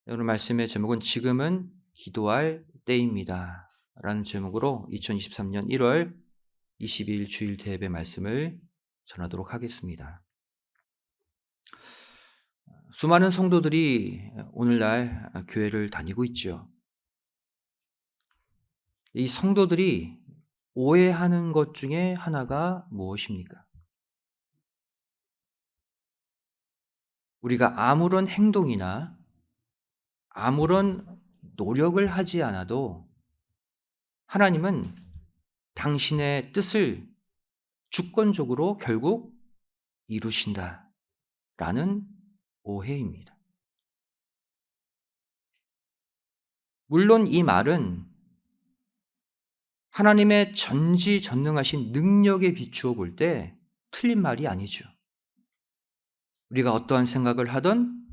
오늘 말씀의 제목은 지금은 기도할 때입니다 라는 제목으로 2023년 1월 22일 주일 대예배 말씀을 전하도록 하겠습니다. 수많은 성도들이 오늘날 교회를 다니고 있죠. 이 성도들이 오해하는 것 중에 하나가 무엇입니까? 우리가 아무런 행동이나 아무런 노력을 하지 않아도 하나님은 당신의 뜻을 주권적으로 결국 이루신다라는 오해입니다. 물론 이 말은 하나님의 전지전능하신 능력에 비추어 볼 때 틀린 말이 아니죠. 우리가 어떠한 생각을 하던,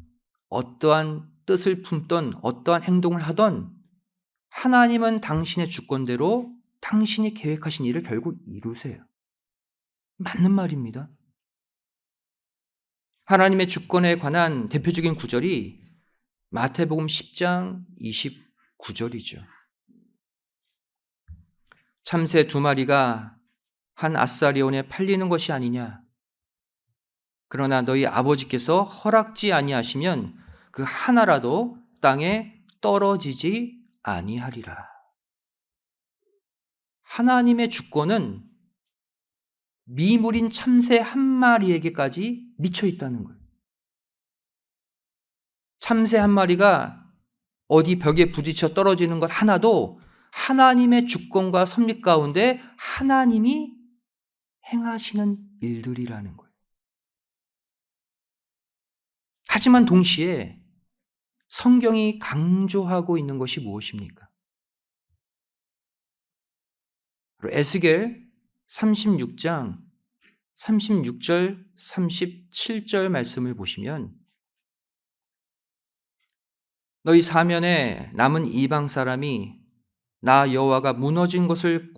어떠한 뜻을 품던, 어떠한 행동을 하던 하나님은 당신의 주권대로 당신이 계획하신 일을 결국 이루세요. 맞는 말입니다. 하나님의 주권에 관한 대표적인 구절이 마태복음 10장 29절이죠. 참새 2마리가 한 아사리온에 팔리는 것이 아니냐. 그러나 너희 아버지께서 허락지 아니하시면 그 하나라도 땅에 떨어지지 아니하리라. 하나님의 주권은 미물인 참새 1마리에게까지 미쳐 있다는 거예요. 참새 1마리가 어디 벽에 부딪혀 떨어지는 것 하나도 하나님의 주권과 섭리 가운데 하나님이 행하시는 일들이라는 거예요. 하지만 동시에 성경이 강조하고 있는 것이 무엇입니까? 에스겔 36장 36절 37절 말씀을 보시면 너희 사면에 남은 이방 사람이 나 여호와가 무너진 것을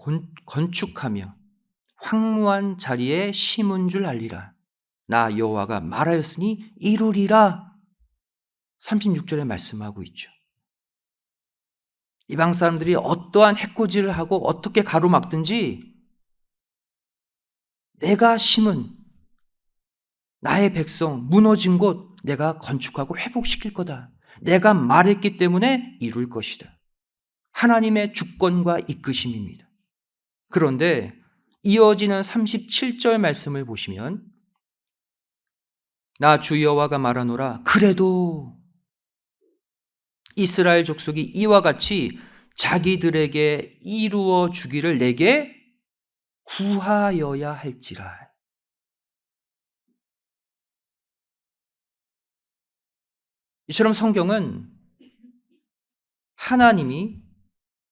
건축하며 황무한 자리에 심은 줄 알리라. 나 여호와가 말하였으니 이루리라. 36절에 말씀하고 있죠. 이방 사람들이 어떠한 해코지를 하고 어떻게 가로막든지 내가 심은 나의 백성 무너진 곳 내가 건축하고 회복시킬 거다. 내가 말했기 때문에 이룰 것이다. 하나님의 주권과 이끄심입니다. 그런데 이어지는 37절 말씀을 보시면 나 주 여호와가 말하노라. 그래도 이스라엘 족속이 이와 같이 자기들에게 이루어 주기를 내게 구하여야 할지라. 이처럼 성경은 하나님이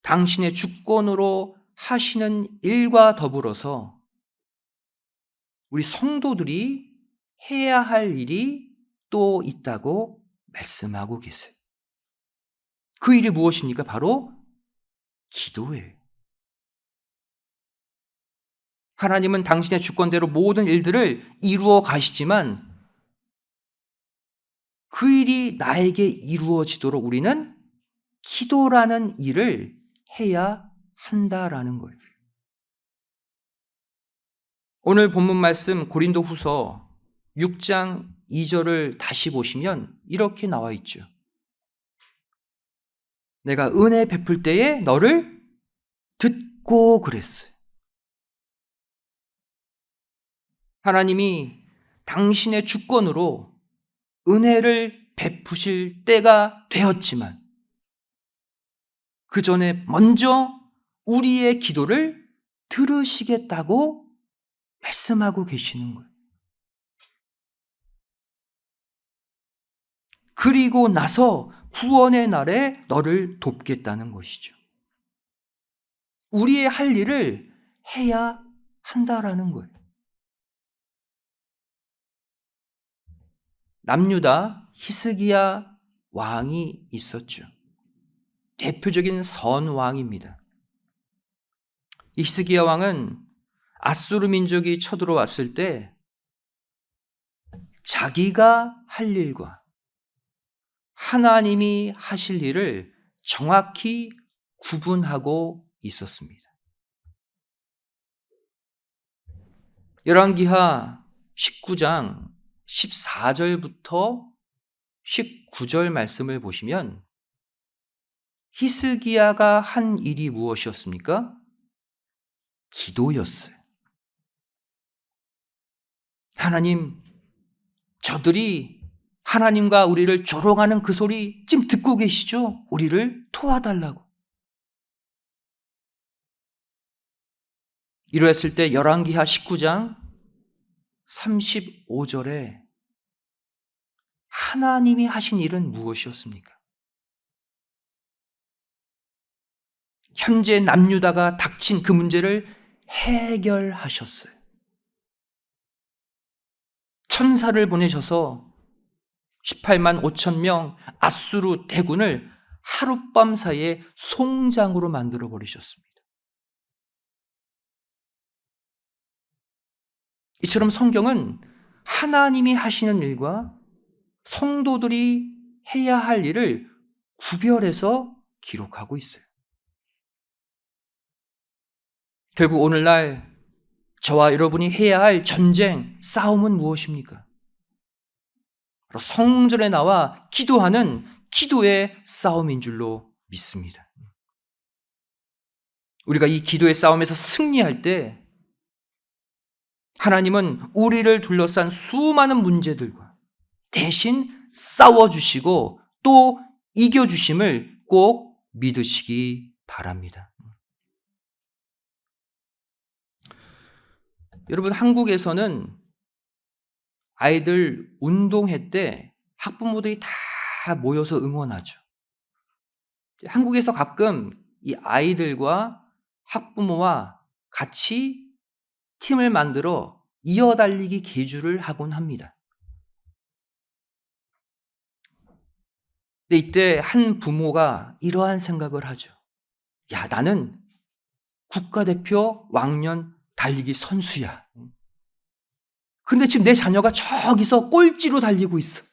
당신의 주권으로 하시는 일과 더불어서 우리 성도들이 해야 할 일이 또 있다고 말씀하고 계세요. 그 일이 무엇입니까? 바로 기도예요. 하나님은 당신의 주권대로 모든 일들을 이루어 가시지만 그 일이 나에게 이루어지도록 우리는 기도라는 일을 해야 한다라는 거예요. 오늘 본문 말씀 고린도후서 6장 2절을 다시 보시면 이렇게 나와 있죠. 내가 은혜 베풀 때에 너를 듣고 그랬어요. 하나님이 당신의 주권으로 은혜를 베푸실 때가 되었지만 그 전에 먼저 우리의 기도를 들으시겠다고 말씀하고 계시는 거예요. 그리고 나서 구원의 날에 너를 돕겠다는 것이죠. 우리의 할 일을 해야 한다라는 거예요. 남유다 히스기야 왕이 있었죠. 대표적인 선왕입니다. 히스기야 왕은 아수르 민족이 쳐들어왔을 때 자기가 할 일과 하나님이 하실 일을 정확히 구분하고 있었습니다. 열왕기하 19장 14절부터 19절 말씀을 보시면 히스기야가 한 일이 무엇이었습니까? 기도였어요. 하나님, 저들이 하나님과 우리를 조롱하는 그 소리 지금 듣고 계시죠? 우리를 도와달라고. 이러했을 때 열왕기하 19장 35절에 하나님이 하신 일은 무엇이었습니까? 현재 남유다가 닥친 그 문제를 해결하셨어요. 천사를 보내셔서 18만 5천 명 아수르 대군을 하룻밤 사이에 송장으로 만들어 버리셨습니다. 이처럼 성경은 하나님이 하시는 일과 성도들이 해야 할 일을 구별해서 기록하고 있어요. 결국 오늘날 저와 여러분이 해야 할 전쟁, 싸움은 무엇입니까? 바로 성전에 나와 기도하는 기도의 싸움인 줄로 믿습니다. 우리가 이 기도의 싸움에서 승리할 때 하나님은 우리를 둘러싼 수많은 문제들과 대신 싸워주시고 또 이겨주심을 꼭 믿으시기 바랍니다. 여러분, 한국에서는 아이들 운동회 때 학부모들이 다 모여서 응원하죠. 한국에서 가끔 이 아이들과 학부모와 같이 팀을 만들어 이어달리기 계주를 하곤 합니다. 근데 이때 한 부모가 이러한 생각을 하죠. 야, 나는 국가대표 왕년 달리기 선수야. 그런데 지금 내 자녀가 저기서 꼴찌로 달리고 있어.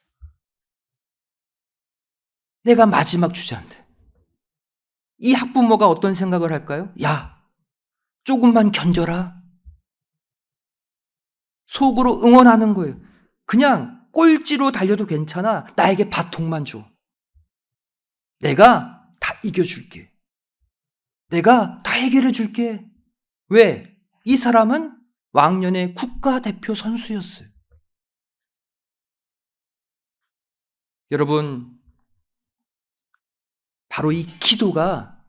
내가 마지막 주자인데. 이 학부모가 어떤 생각을 할까요? 야, 조금만 견뎌라. 속으로 응원하는 거예요. 그냥 꼴찌로 달려도 괜찮아. 나에게 바통만 줘. 내가 다 이겨줄게. 내가 다 해결해 줄게. 왜? 이 사람은 왕년의 국가대표 선수였어요. 여러분, 바로 이 기도가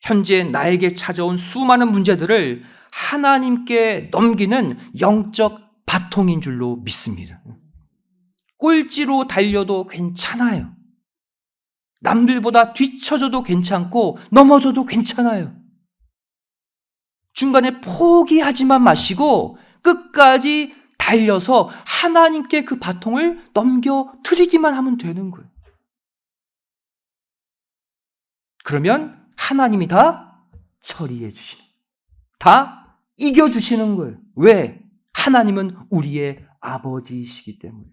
현재 나에게 찾아온 수많은 문제들을 하나님께 넘기는 영적 바통인 줄로 믿습니다. 꼴찌로 달려도 괜찮아요. 남들보다 뒤처져도 괜찮고 넘어져도 괜찮아요. 중간에 포기하지만 마시고 끝까지 달려서 하나님께 그 바통을 넘겨드리기만 하면 되는 거예요. 그러면 하나님이 다 처리해 주시는, 다 이겨주시는 거예요. 왜? 하나님은 우리의 아버지이시기 때문에.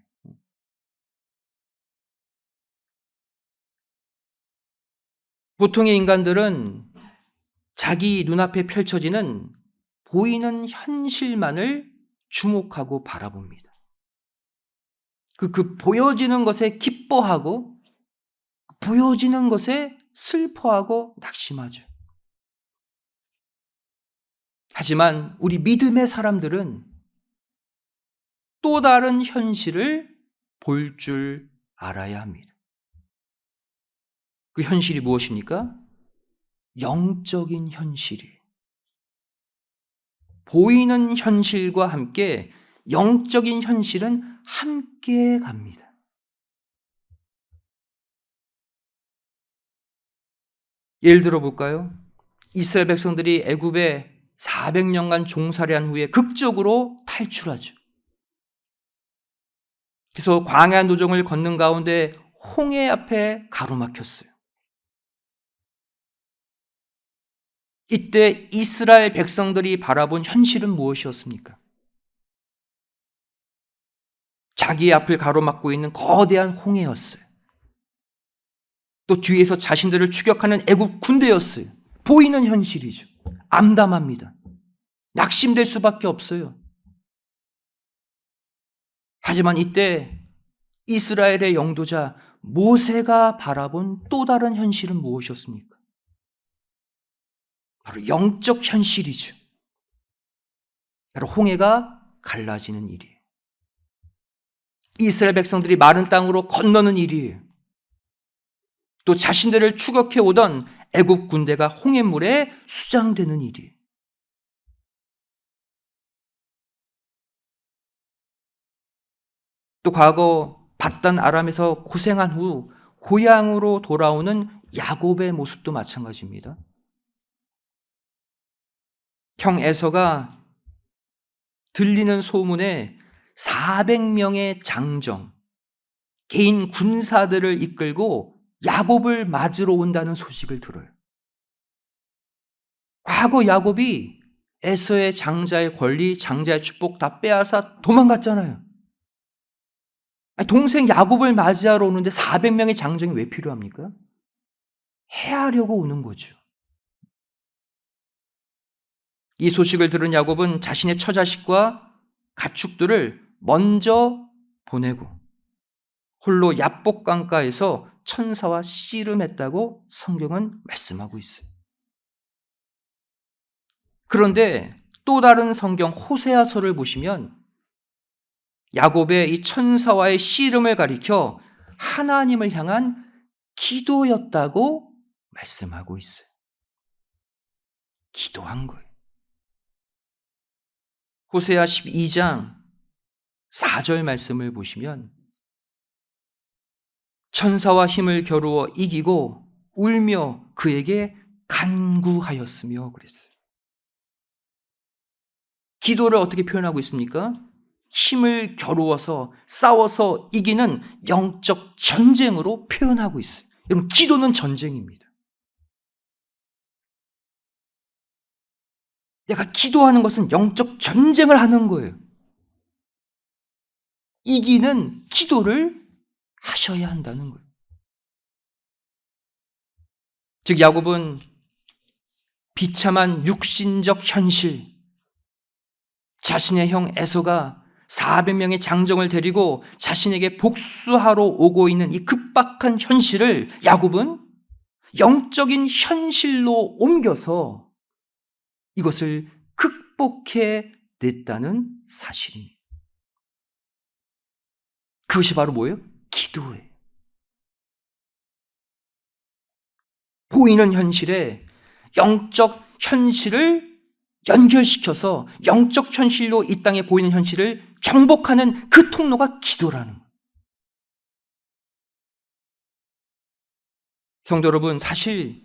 보통의 인간들은 자기 눈앞에 펼쳐지는 보이는 현실만을 주목하고 바라봅니다. 그 보여지는 것에 기뻐하고 보여지는 것에 슬퍼하고 낙심하죠. 하지만 우리 믿음의 사람들은 또 다른 현실을 볼 줄 알아야 합니다. 그 현실이 무엇입니까? 영적인 현실이에요. 보이는 현실과 함께 영적인 현실은 함께 갑니다. 예를 들어 볼까요? 이스라엘 백성들이 애굽에 400년간 종살이한 후에 극적으로 탈출하죠. 그래서 광야 노정을 걷는 가운데 홍해 앞에 가로막혔어요. 이때 이스라엘 백성들이 바라본 현실은 무엇이었습니까? 자기의 앞을 가로막고 있는 거대한 홍해였어요. 또 뒤에서 자신들을 추격하는 애국 군대였어요. 보이는 현실이죠. 암담합니다. 낙심될 수밖에 없어요. 하지만 이때 이스라엘의 영도자 모세가 바라본 또 다른 현실은 무엇이었습니까? 바로 영적 현실이죠. 바로 홍해가 갈라지는 일이에요. 이스라엘 백성들이 마른 땅으로 건너는 일이에요. 또 자신들을 추격해 오던 애굽 군대가 홍해물에 수장되는 일이에요. 또 과거 바단 아람에서 고생한 후 고향으로 돌아오는 야곱의 모습도 마찬가지입니다. 형 에서가 들리는 소문에 400명의 장정, 개인 군사들을 이끌고 야곱을 맞으러 온다는 소식을 들어요. 과거 야곱이 에서의 장자의 권리, 장자의 축복 다 빼앗아 도망갔잖아요. 동생 야곱을 맞이하러 오는데 400명의 장정이 왜 필요합니까? 해하려고 오는 거죠. 이 소식을 들은 야곱은 자신의 처자식과 가축들을 먼저 보내고 홀로 야복 강가에서 천사와 씨름했다고 성경은 말씀하고 있어요. 그런데 또 다른 성경 호세아서를 보시면 야곱의 이 천사와의 씨름을 가리켜 하나님을 향한 기도였다고 말씀하고 있어요. 기도한 거예요. 호세아 12장 4절 말씀을 보시면 천사와 힘을 겨루어 이기고 울며 그에게 간구하였으며 그랬어요. 기도를 어떻게 표현하고 있습니까? 힘을 겨루어서 싸워서 이기는 영적 전쟁으로 표현하고 있어요. 여러분, 기도는 전쟁입니다. 내가 기도하는 것은 영적 전쟁을 하는 거예요. 이기는 기도를 하셔야 한다는 거예요. 즉 야곱은 비참한 육신적 현실, 자신의 형 에서가 400명의 장정을 데리고 자신에게 복수하러 오고 있는 이 급박한 현실을 야곱은 영적인 현실로 옮겨서 이것을 극복해 냈다는 사실입니다. 그것이 바로 뭐예요? 기도예요. 보이는 현실에 영적 현실을 연결시켜서 영적 현실로 이 땅에 보이는 현실을 정복하는 그 통로가 기도라는 거예요. 성도 여러분, 사실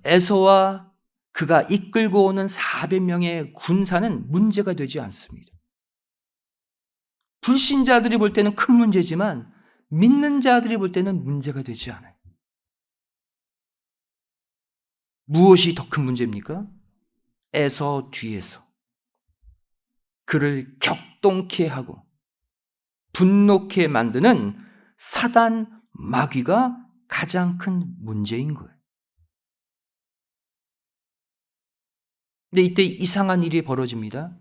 에서와 그가 이끌고 오는 400명의 군사는 문제가 되지 않습니다. 불신자들이 볼 때는 큰 문제지만 믿는 자들이 볼 때는 문제가 되지 않아요. 무엇이 더 큰 문제입니까? 에서 뒤에서 그를 격동케 하고 분노케 만드는 사단 마귀가 가장 큰 문제인 거예요. 근데 이때 이상한 일이 벌어집니다.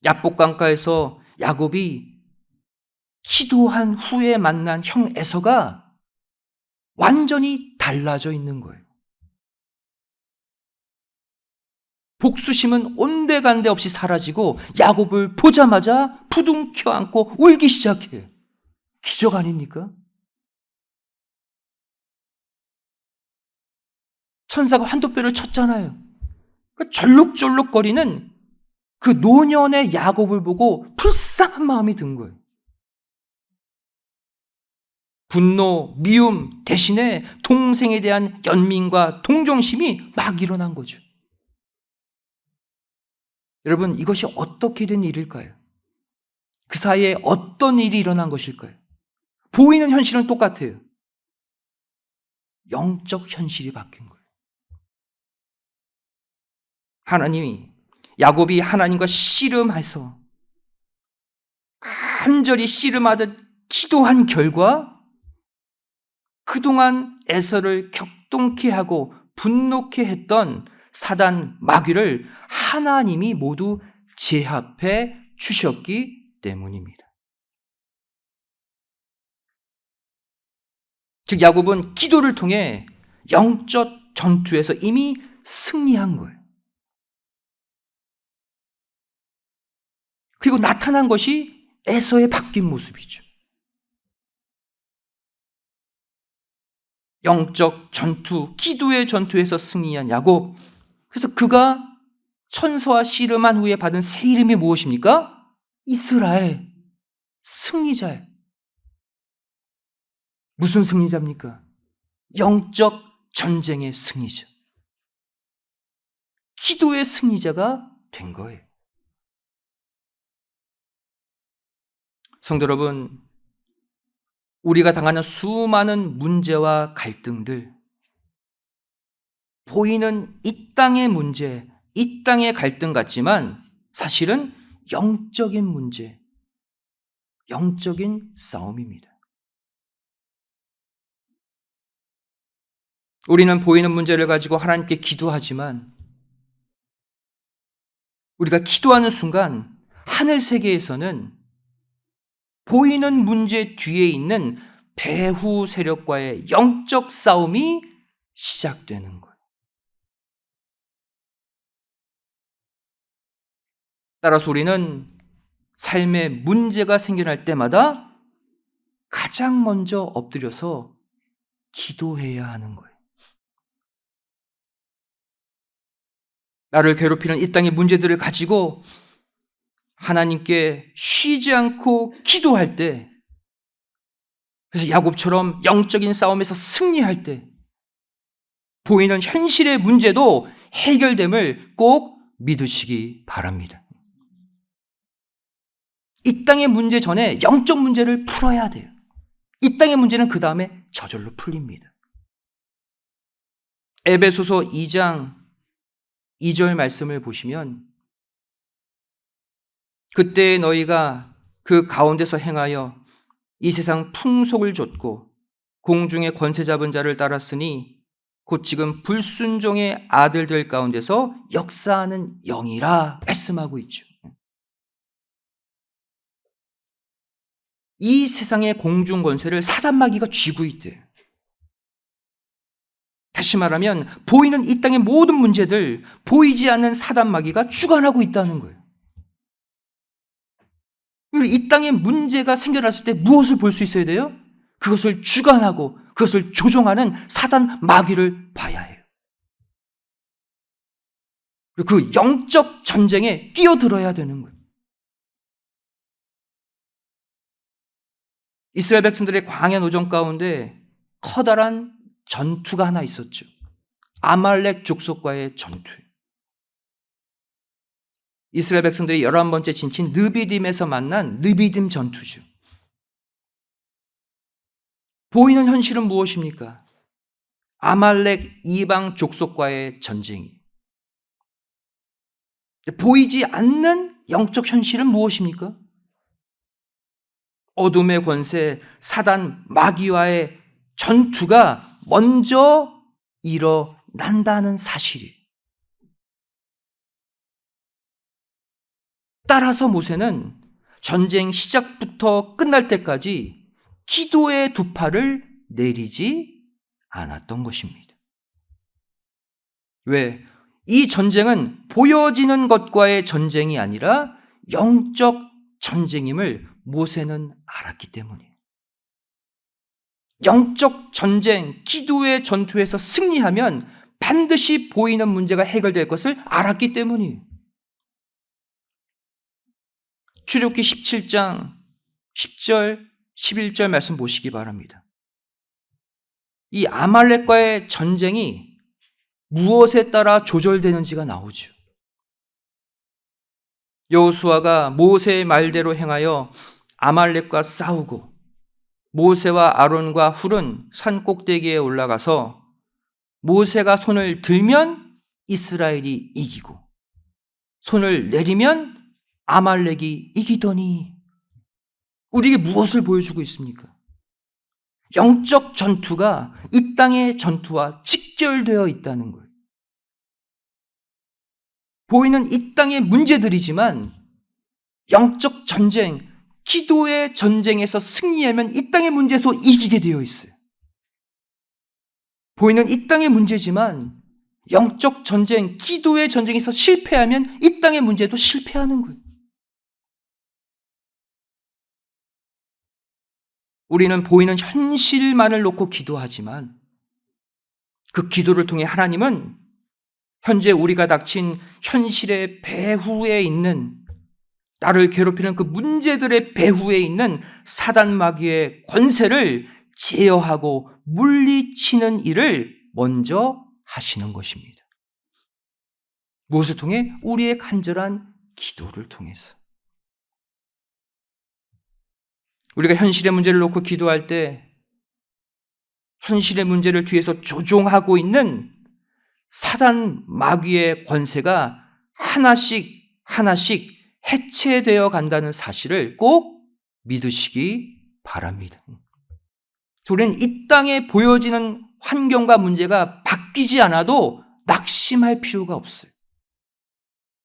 야복 강가에서 야곱이 기도한 후에 만난 형 에서가 완전히 달라져 있는 거예요. 복수심은 온데간데 없이 사라지고 야곱을 보자마자 부둥켜 안고 울기 시작해요. 기적 아닙니까? 천사가 환도뼈를 쳤잖아요. 그 절룩절룩거리는 그 노년의 야곱을 보고 불쌍한 마음이 든 거예요. 분노, 미움 대신에 동생에 대한 연민과 동정심이 막 일어난 거죠. 여러분, 이것이 어떻게 된 일일까요? 그 사이에 어떤 일이 일어난 것일까요? 보이는 현실은 똑같아요. 영적 현실이 바뀐 거예요. 야곱이 하나님과 씨름해서 간절히 씨름하듯 기도한 결과 그동안 에서를 격동케 하고 분노케 했던 사단 마귀를 하나님이 모두 제압해 주셨기 때문입니다. 즉 야곱은 기도를 통해 영적 전투에서 이미 승리한 거예요. 그리고 나타난 것이 에서의 바뀐 모습이죠. 영적 전투, 기도의 전투에서 승리한 야곱. 그래서 그가 천사와 씨름한 후에 받은 새 이름이 무엇입니까? 이스라엘, 승리자예요. 무슨 승리자입니까? 영적 전쟁의 승리자. 기도의 승리자가 된 거예요. 성도 여러분, 우리가 당하는 수많은 문제와 갈등들, 보이는 이 땅의 문제, 이 땅의 갈등 같지만 사실은 영적인 문제, 영적인 싸움입니다. 우리는 보이는 문제를 가지고 하나님께 기도하지만 우리가 기도하는 순간 하늘 세계에서는 보이는 문제 뒤에 있는 배후 세력과의 영적 싸움이 시작되는 거예요. 따라서 우리는 삶에 문제가 생겨날 때마다 가장 먼저 엎드려서 기도해야 하는 거예요. 나를 괴롭히는 이 땅의 문제들을 가지고 하나님께 쉬지 않고 기도할 때, 그래서 야곱처럼 영적인 싸움에서 승리할 때 보이는 현실의 문제도 해결됨을 꼭 믿으시기 바랍니다. 이 땅의 문제 전에 영적 문제를 풀어야 돼요. 이 땅의 문제는 그 다음에 저절로 풀립니다. 에베소서 2장 2절 말씀을 보시면 그때 너희가 그 가운데서 행하여 이 세상 풍속을 좇고 공중의 권세 잡은 자를 따랐으니 곧 지금 불순종의 아들들 가운데서 역사하는 영이라 말씀하고 있죠. 이 세상의 공중 권세를 사단 마귀가 쥐고 있대요. 다시 말하면 보이는 이 땅의 모든 문제들, 보이지 않는 사단 마귀가 주관하고 있다는 거예요. 이 땅에 문제가 생겨났을 때 무엇을 볼 수 있어야 돼요? 그것을 주관하고 그것을 조종하는 사단 마귀를 봐야 해요. 그리고 그 영적 전쟁에 뛰어들어야 되는 거예요. 이스라엘 백성들의 광야 노정 가운데 커다란 전투가 하나 있었죠. 아말렉 족속과의 전투. 이스라엘 백성들이 11번째 진친 느비딤에서 만난 느비딤 전투죠. 보이는 현실은 무엇입니까? 아말렉 이방 족속과의 전쟁이. 보이지 않는 영적 현실은 무엇입니까? 어둠의 권세, 사단 마귀와의 전투가 먼저 일어난다는 사실이. 따라서 모세는 전쟁 시작부터 끝날 때까지 기도의 두 팔을 내리지 않았던 것입니다. 왜? 이 전쟁은 보여지는 것과의 전쟁이 아니라 영적 전쟁임을 모세는 알았기 때문이에요. 영적 전쟁, 기도의 전투에서 승리하면 반드시 보이는 문제가 해결될 것을 알았기 때문이에요. 출애굽기 17장 10절, 11절 말씀 보시기 바랍니다. 이 아말렉과의 전쟁이 무엇에 따라 조절되는지가 나오죠. 여호수아가 모세의 말대로 행하여 아말렉과 싸우고 모세와 아론과 훌은 산 꼭대기에 올라가서 모세가 손을 들면 이스라엘이 이기고 손을 내리면 아말렉이 이기더니 우리에게 무엇을 보여주고 있습니까? 영적 전투가 이 땅의 전투와 직결되어 있다는 거예요. 보이는 이 땅의 문제들이지만 영적 전쟁, 기도의 전쟁에서 승리하면 이 땅의 문제에서 이기게 되어 있어요. 보이는 이 땅의 문제지만 영적 전쟁, 기도의 전쟁에서 실패하면 이 땅의 문제도 실패하는 거예요. 우리는 보이는 현실만을 놓고 기도하지만 그 기도를 통해 하나님은 현재 우리가 닥친 현실의 배후에 있는, 나를 괴롭히는 그 문제들의 배후에 있는 사단 마귀의 권세를 제어하고 물리치는 일을 먼저 하시는 것입니다. 무엇을 통해? 우리의 간절한 기도를 통해서. 우리가 현실의 문제를 놓고 기도할 때 현실의 문제를 뒤에서 조종하고 있는 사단 마귀의 권세가 하나씩 하나씩 해체되어 간다는 사실을 꼭 믿으시기 바랍니다. 우리는 이 땅에 보여지는 환경과 문제가 바뀌지 않아도 낙심할 필요가 없어요.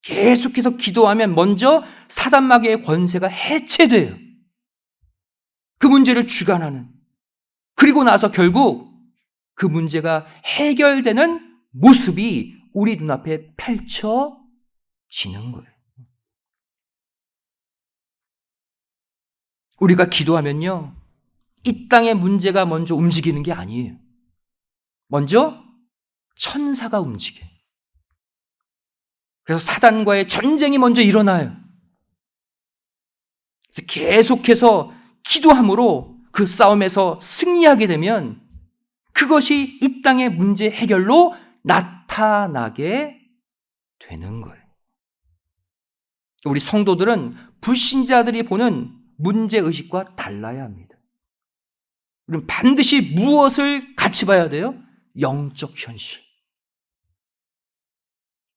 계속해서 기도하면 먼저 사단 마귀의 권세가 해체돼요. 그 문제를 주관하는. 그리고 나서 결국 그 문제가 해결되는 모습이 우리 눈앞에 펼쳐지는 거예요. 우리가 기도하면요, 이 땅의 문제가 먼저 움직이는 게 아니에요. 먼저 천사가 움직여요. 그래서 사단과의 전쟁이 먼저 일어나요. 그래서 계속해서 기도함으로 그 싸움에서 승리하게 되면 그것이 이 땅의 문제 해결로 나타나게 되는 거예요. 우리 성도들은 불신자들이 보는 문제의식과 달라야 합니다. 우리는 반드시 무엇을 같이 봐야 돼요? 영적 현실.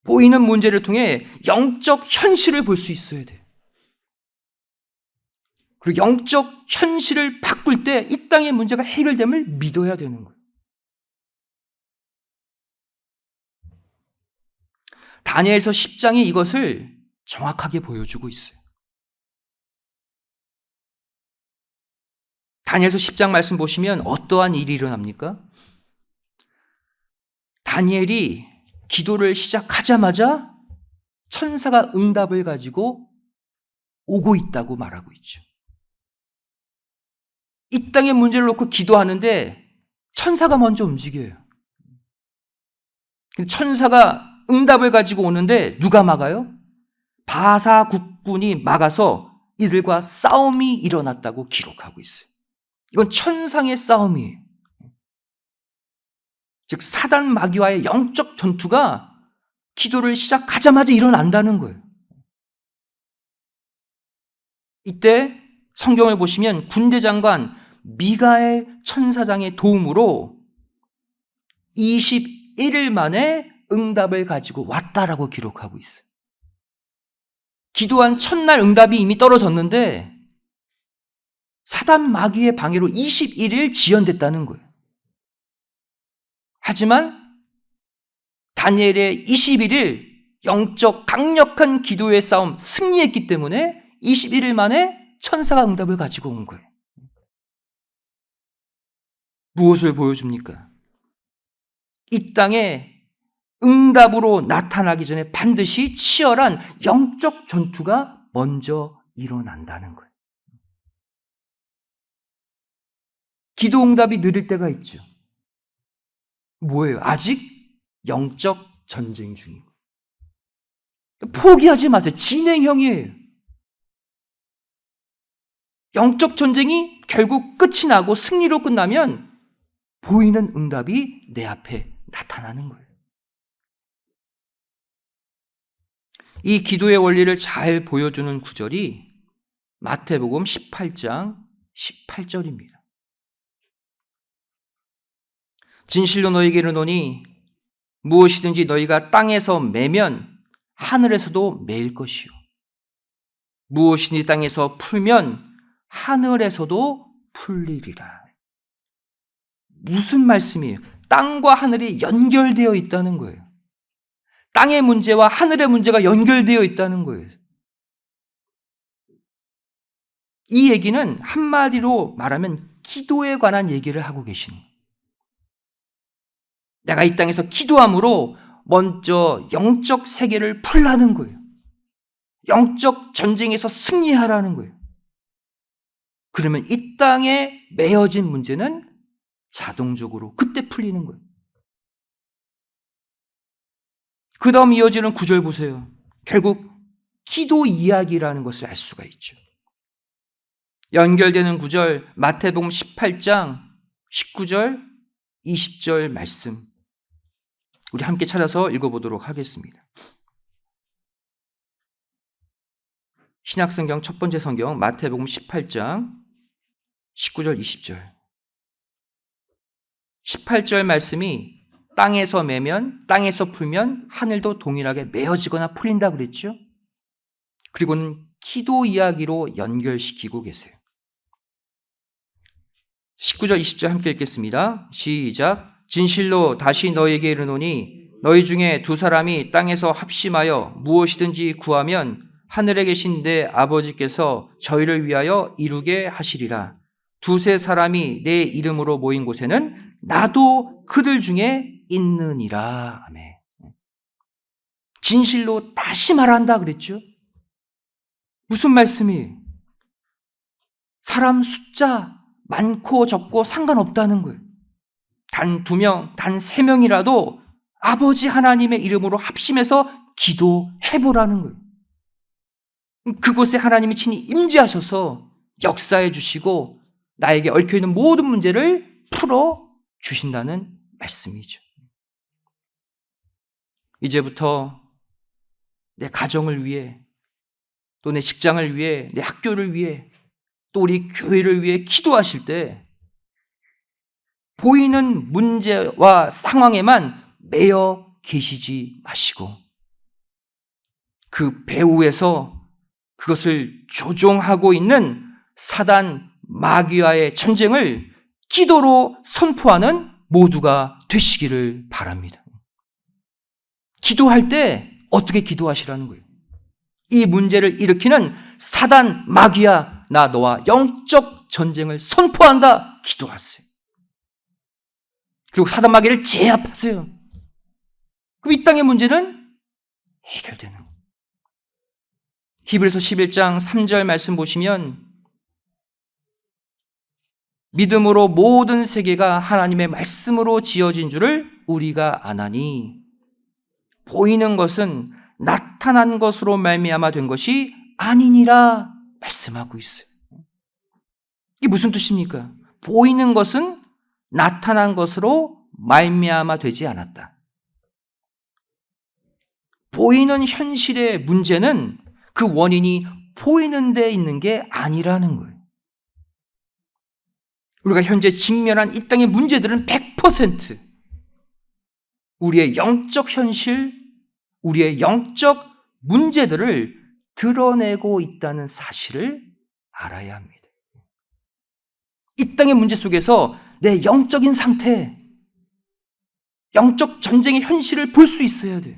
보이는 문제를 통해 영적 현실을 볼 수 있어야 돼요. 그리고 영적 현실을 바꿀 때 이 땅의 문제가 해결됨을 믿어야 되는 거예요. 다니엘서 10장이 이것을 정확하게 보여주고 있어요. 다니엘서 10장 말씀 보시면 어떠한 일이 일어납니까? 다니엘이 기도를 시작하자마자 천사가 응답을 가지고 오고 있다고 말하고 있죠. 이 땅의 문제를 놓고 기도하는데 천사가 먼저 움직여요. 천사가 응답을 가지고 오는데 누가 막아요? 바사 국군이 막아서 이들과 싸움이 일어났다고 기록하고 있어요. 이건 천상의 싸움이에요. 즉 사단 마귀와의 영적 전투가 기도를 시작하자마자 일어난다는 거예요. 이때 성경을 보시면 군대 장관 미가엘 천사장의 도움으로 21일 만에 응답을 가지고 왔다라고 기록하고 있어요. 기도한 첫날 응답이 이미 떨어졌는데 사단 마귀의 방해로 21일 지연됐다는 거예요. 하지만 다니엘의 21일 영적 강력한 기도의 싸움 승리했기 때문에 21일 만에 천사가 응답을 가지고 온 거예요. 무엇을 보여줍니까? 이 땅에 응답으로 나타나기 전에 반드시 치열한 영적 전투가 먼저 일어난다는 거예요. 기도 응답이 느릴 때가 있죠. 뭐예요? 아직 영적 전쟁 중이고. 포기하지 마세요. 진행형이에요. 영적 전쟁이 결국 끝이 나고 승리로 끝나면 보이는 응답이 내 앞에 나타나는 거예요. 이 기도의 원리를 잘 보여주는 구절이 마태복음 18장 18절입니다. 진실로 너희에게 이르노니 무엇이든지 너희가 땅에서 매면 하늘에서도 매일 것이요 무엇이든지 땅에서 풀면 하늘에서도 풀리리라. 무슨 말씀이에요? 땅과 하늘이 연결되어 있다는 거예요. 땅의 문제와 하늘의 문제가 연결되어 있다는 거예요. 이 얘기는 한마디로 말하면 기도에 관한 얘기를 하고 계시는 거예요. 내가 이 땅에서 기도함으로 먼저 영적 세계를 풀라는 거예요. 영적 전쟁에서 승리하라는 거예요. 그러면 이 땅에 매어진 문제는 자동적으로 그때 풀리는 거예요. 그 다음 이어지는 구절 보세요. 결국 기도 이야기라는 것을 알 수가 있죠. 연결되는 구절 마태복음 18장 19절 20절 말씀 우리 함께 찾아서 읽어보도록 하겠습니다. 신약성경 첫 번째 성경 마태복음 18장 19절 20절 18절 말씀이 땅에서 매면 땅에서 풀면 하늘도 동일하게 매어지거나 풀린다 그랬죠. 그리고는 기도 이야기로 연결시키고 계세요. 19절 20절 함께 읽겠습니다. 시작. 진실로 다시 너희에게 이르노니 너희 중에 두 사람이 땅에서 합심하여 무엇이든지 구하면 하늘에 계신 내 아버지께서 저희를 위하여 이루게 하시리라. 두세 사람이 내 이름으로 모인 곳에는 나도 그들 중에 있느니라. 아멘. 진실로 다시 말한다 그랬죠. 무슨 말씀이? 사람 숫자 많고 적고 상관없다는 거예요. 단 2명, 단 3명이라도 아버지 하나님의 이름으로 합심해서 기도해보라는 거예요. 그곳에 하나님이 친히 임재하셔서 역사해 주시고 나에게 얽혀있는 모든 문제를 풀어주신다는 말씀이죠. 이제부터 내 가정을 위해 또 내 직장을 위해 내 학교를 위해 또 우리 교회를 위해 기도하실 때 보이는 문제와 상황에만 매여 계시지 마시고 그 배후에서 그것을 조종하고 있는 사단 마귀와의 전쟁을 기도로 선포하는 모두가 되시기를 바랍니다. 기도할 때 어떻게 기도하시라는 거예요? 이 문제를 일으키는 사단 마귀야, 나 너와 영적 전쟁을 선포한다. 기도하세요. 그리고 사단 마귀를 제압하세요. 그럼 이 땅의 문제는 해결되는 거예요. 히브리서 11장 3절 말씀 보시면 믿음으로 모든 세계가 하나님의 말씀으로 지어진 줄을 우리가 아나니 보이는 것은 나타난 것으로 말미암아 된 것이 아니니라 말씀하고 있어요. 이게 무슨 뜻입니까? 보이는 것은 나타난 것으로 말미암아 되지 않았다. 보이는 현실의 문제는 그 원인이 보이는 데 있는 게 아니라는 거예요. 우리가 현재 직면한 이 땅의 문제들은 100% 우리의 영적 현실, 우리의 영적 문제들을 드러내고 있다는 사실을 알아야 합니다. 이 땅의 문제 속에서 내 영적인 상태, 영적 전쟁의 현실을 볼 수 있어야 돼요.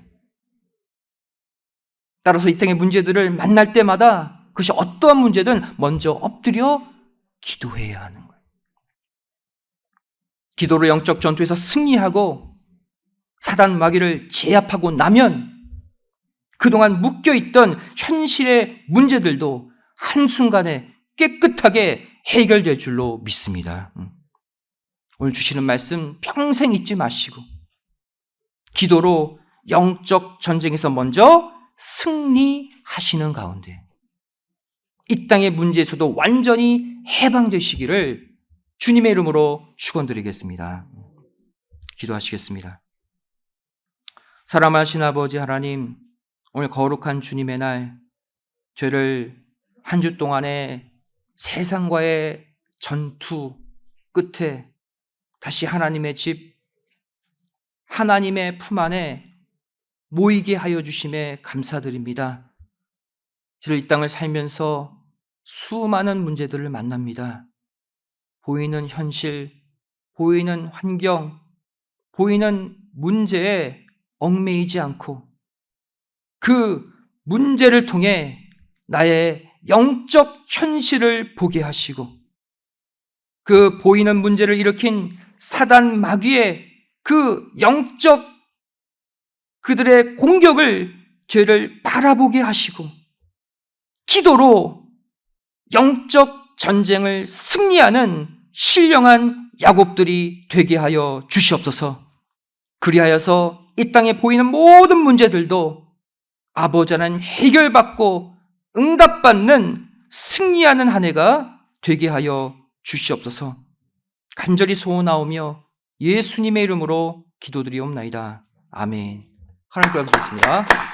따라서 이 땅의 문제들을 만날 때마다 그것이 어떠한 문제든 먼저 엎드려 기도해야 하는 거예요. 기도로 영적 전투에서 승리하고 사단 마귀를 제압하고 나면 그동안 묶여있던 현실의 문제들도 한순간에 깨끗하게 해결될 줄로 믿습니다. 오늘 주시는 말씀 평생 잊지 마시고 기도로 영적 전쟁에서 먼저 승리하시는 가운데 이 땅의 문제에서도 완전히 해방되시기를 주님의 이름으로 축원드리겠습니다. 기도하시겠습니다. 사랑하신 아버지 하나님, 오늘 거룩한 주님의 날 죄를 한 주 동안의 세상과의 전투 끝에 다시 하나님의 집, 하나님의 품 안에 모이게 하여 주심에 감사드립니다. 저를 이 땅을 살면서 수많은 문제들을 만납니다. 보이는 현실, 보이는 환경, 보이는 문제에 얽매이지 않고 그 문제를 통해 나의 영적 현실을 보게 하시고 그 보이는 문제를 일으킨 사단 마귀의 그 영적 그들의 공격을 저를 바라보게 하시고 기도로 영적 전쟁을 승리하는 신령한 야곱들이 되게 하여 주시옵소서. 그리하여서 이 땅에 보이는 모든 문제들도 아버지 하나님 해결받고 응답받는 승리하는 한 해가 되게 하여 주시옵소서. 간절히 소원하오며 예수님의 이름으로 기도드리옵나이다. 아멘. 하나님 기도하겠습니다.